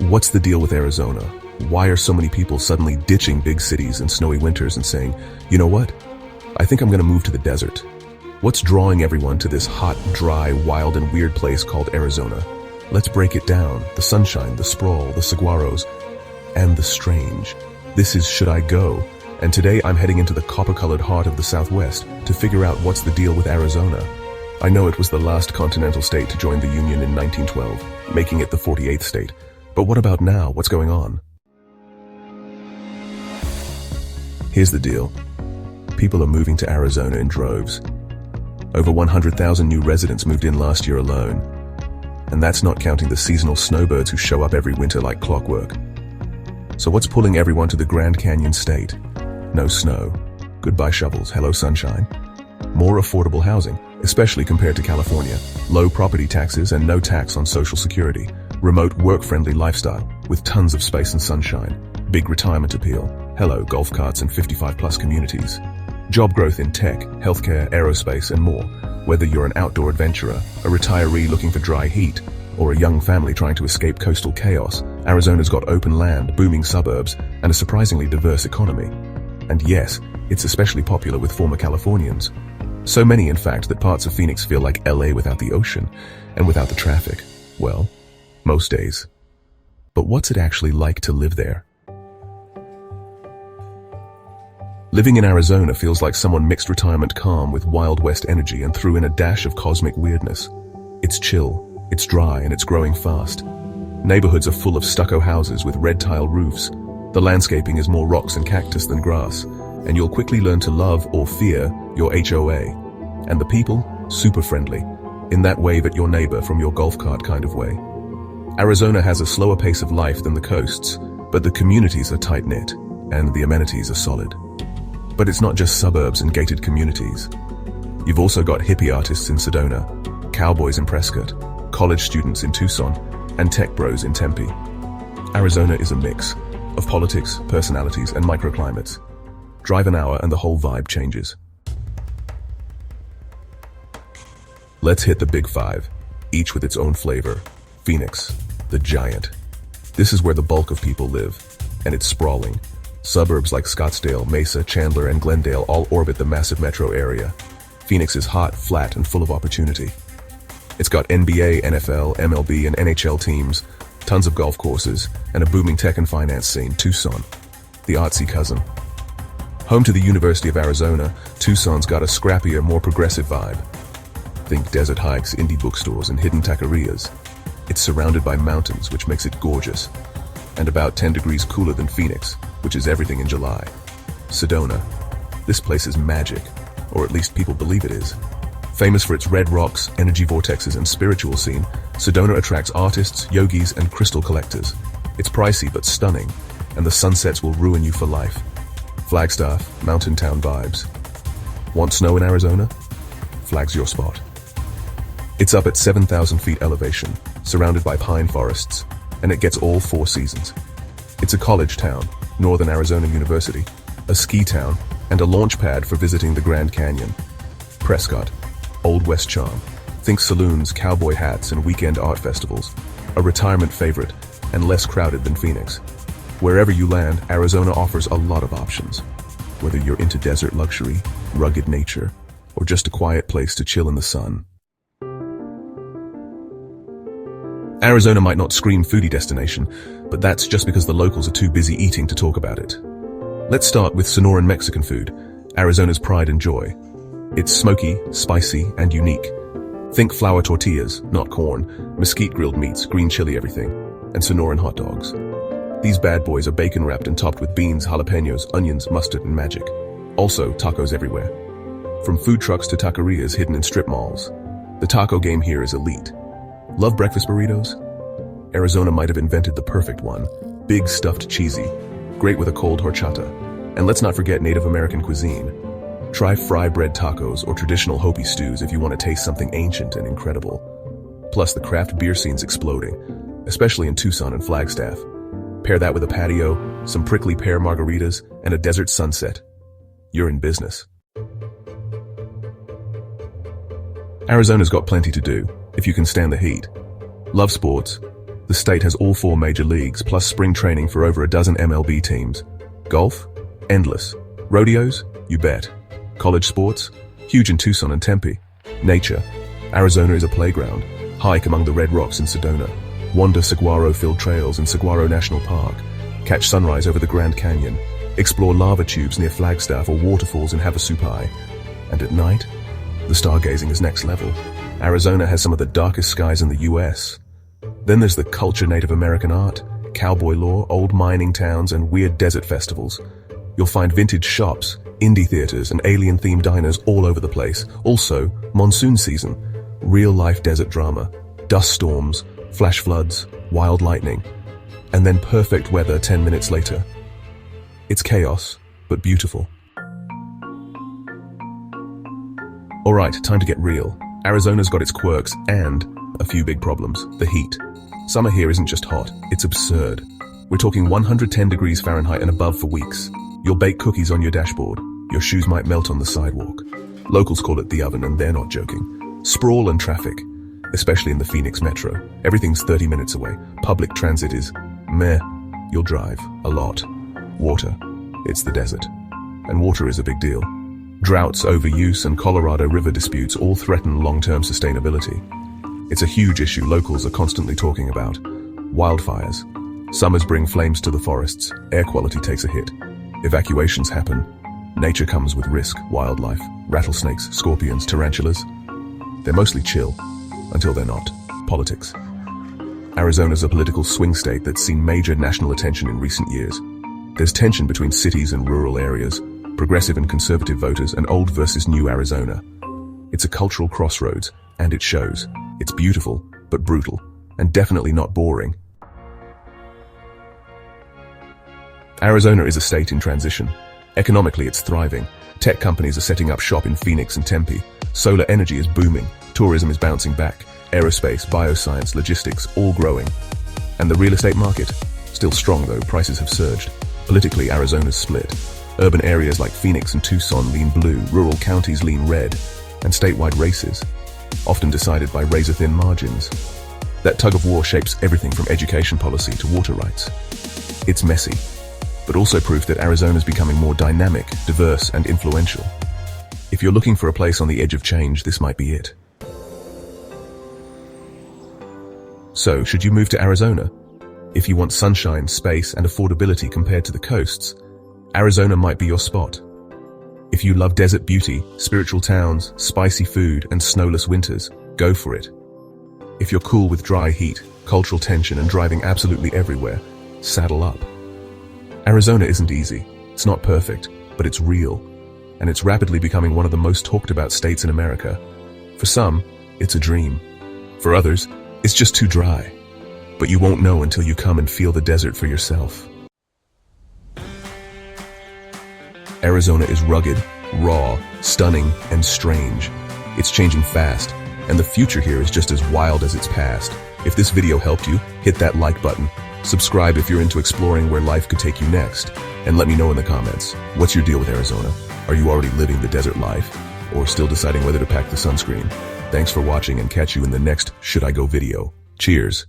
What's the deal with Arizona? Why are so many people suddenly ditching big cities and snowy winters and saying, you know what? I think I'm going to move to the desert. What's drawing everyone to this hot, dry, wild, and weird place called Arizona? Let's break it down. The sunshine, the sprawl, the saguaros, and the strange. This is Should I Go? And today I'm heading into the copper-colored heart of the Southwest to figure out what's the deal with Arizona. I know it was the last continental state to join the Union in 1912, making it the 48th state. But what about now? What's going on? Here's the deal. People are moving to Arizona in droves. Over 100,000 new residents moved in last year alone. And that's not counting the seasonal snowbirds who show up every winter like clockwork. So what's pulling everyone to the Grand Canyon state? No snow. Goodbye shovels, hello sunshine. More affordable housing, especially compared to California. Low property taxes and no tax on Social Security. Remote work-friendly lifestyle with tons of space and sunshine. Big retirement appeal. Hello, golf carts and 55-plus communities. Job growth in tech, healthcare, aerospace, and more. Whether you're an outdoor adventurer, a retiree looking for dry heat, or a young family trying to escape coastal chaos, Arizona's got open land, booming suburbs, and a surprisingly diverse economy. And yes, it's especially popular with former Californians. So many, in fact, that parts of Phoenix feel like LA without the ocean and without the traffic. Well, most days. But what's it actually like to live there? Living in Arizona feels like someone mixed retirement calm with Wild West energy and threw in a dash of cosmic weirdness. It's chill, it's dry, and it's growing fast. Neighborhoods are full of stucco houses with red tile roofs. The landscaping is more rocks and cactus than grass, and you'll quickly learn to love or fear your HOA. And the people? Super friendly, in that wave at your neighbor from your golf cart kind of way. Arizona has a slower pace of life than the coasts, but the communities are tight-knit, and the amenities are solid. But it's not just suburbs and gated communities. You've also got hippie artists in Sedona, cowboys in Prescott, college students in Tucson, and tech bros in Tempe. Arizona is a mix of politics, personalities, and microclimates. Drive an hour and the whole vibe changes. Let's hit the big five, each with its own flavor. Phoenix, the giant. This is where the bulk of people live, and it's sprawling. Suburbs like Scottsdale, Mesa, Chandler, and Glendale all orbit the massive metro area. Phoenix is hot, flat, and full of opportunity. It's got NBA, NFL, MLB, and NHL teams, tons of golf courses, and a booming tech and finance scene. Tucson, the artsy cousin. Home to the University of Arizona, Tucson's got a scrappier, more progressive vibe. Think desert hikes, indie bookstores, and hidden taquerias. It's surrounded by mountains, which makes it gorgeous, and about 10 degrees cooler than Phoenix, which is everything in July. Sedona. This place is magic, or at least people believe it is. Famous for its red rocks, energy vortexes, and spiritual scene, Sedona attracts artists, yogis, and crystal collectors. It's pricey but stunning, and the sunsets will ruin you for life. Flagstaff, mountain town vibes. Want snow in Arizona? Flag's your spot. It's up at 7,000 feet elevation, surrounded by pine forests, and it gets all 4 seasons. It's a college town, Northern Arizona University, a ski town, and a launch pad for visiting the Grand Canyon. Prescott, Old West charm. Think saloons, cowboy hats, and weekend art festivals. A retirement favorite, and less crowded than Phoenix. Wherever you land, Arizona offers a lot of options. Whether you're into desert luxury, rugged nature, or just a quiet place to chill in the sun. Arizona might not scream foodie destination, but that's just because the locals are too busy eating to talk about it. Let's start with Sonoran Mexican food, Arizona's pride and joy. It's smoky, spicy, and unique. Think flour tortillas, not corn, mesquite grilled meats, green chili everything, and Sonoran hot dogs. These bad boys are bacon wrapped and topped with beans, jalapenos, onions, mustard, and magic. Also, tacos everywhere. From food trucks to taquerias hidden in strip malls. The taco game here is elite. Love breakfast burritos? Arizona might have invented the perfect one. Big, stuffed, cheesy. Great with a cold horchata. And let's not forget Native American cuisine. Try fry bread tacos or traditional Hopi stews if you want to taste something ancient and incredible. Plus, the craft beer scene's exploding, especially in Tucson and Flagstaff. Pair that with a patio, some prickly pear margaritas, and a desert sunset. You're in business. Arizona's got plenty to do, if you can stand the heat. Love sports? The state has all 4 major leagues, plus spring training for over a dozen MLB teams. Golf? Endless. Rodeos? You bet. College sports? Huge in Tucson and Tempe. Nature? Arizona is a playground. Hike among the red rocks in Sedona. Wander saguaro-filled trails in Saguaro National Park. Catch sunrise over the Grand Canyon. Explore lava tubes near Flagstaff or waterfalls in Havasupai. And at night, the stargazing is next level. Arizona has some of the darkest skies in the US. Then there's the culture, Native American art, cowboy lore, old mining towns, and weird desert festivals. You'll find vintage shops, indie theaters, and alien-themed diners all over the place. Also, monsoon season, real-life desert drama, dust storms, flash floods, wild lightning, and then perfect weather 10 minutes later. It's chaos, but beautiful. Alright, time to get real. Arizona's got its quirks and a few big problems. The heat. Summer here isn't just hot, it's absurd. We're talking 110 degrees Fahrenheit and above for weeks. You'll bake cookies on your dashboard. Your shoes might melt on the sidewalk. Locals call it the oven, and they're not joking. Sprawl and traffic, especially in the Phoenix metro. Everything's 30 minutes away. Public transit is meh. You'll drive a lot. Water. It's the desert. And water is a big deal. Droughts, overuse, and Colorado River disputes all threaten long-term sustainability. It's a huge issue locals are constantly talking about. Wildfires. Summers bring flames to the forests. Air quality takes a hit. Evacuations happen. Nature comes with risk. Wildlife. Rattlesnakes, scorpions, tarantulas. They're mostly chill. Until they're not. Politics. Arizona's a political swing state that's seen major national attention in recent years. There's tension between cities and rural areas, progressive and conservative voters, and old versus new Arizona. It's a cultural crossroads, and it shows. It's beautiful, but brutal, and definitely not boring. Arizona is a state in transition. Economically, it's thriving. Tech companies are setting up shop in Phoenix and Tempe. Solar energy is booming. Tourism is bouncing back. Aerospace, bioscience, logistics, all growing. And the real estate market? Still strong though, prices have surged. Politically, Arizona's split. Urban areas like Phoenix and Tucson lean blue, rural counties lean red, and statewide races, often decided by razor-thin margins. That tug of war shapes everything from education policy to water rights. It's messy, but also proof that Arizona's becoming more dynamic, diverse, and influential. If you're looking for a place on the edge of change, this might be it. So, should you move to Arizona? If you want sunshine, space, and affordability compared to the coasts, Arizona might be your spot. If you love desert beauty, spiritual towns, spicy food, and snowless winters, go for it. If you're cool with dry heat, cultural tension, and driving absolutely everywhere, saddle up. Arizona isn't easy. It's not perfect, but it's real. And it's rapidly becoming one of the most talked about states in America. For some, it's a dream. For others, it's just too dry. But you won't know until you come and feel the desert for yourself. Arizona is rugged, raw, stunning, and strange. It's changing fast, and the future here is just as wild as its past. If this video helped you, hit that like button. Subscribe if you're into exploring where life could take you next. And let me know in the comments, what's your deal with Arizona? Are you already living the desert life? Or still deciding whether to pack the sunscreen? Thanks for watching, and catch you in the next Should I Go video. Cheers.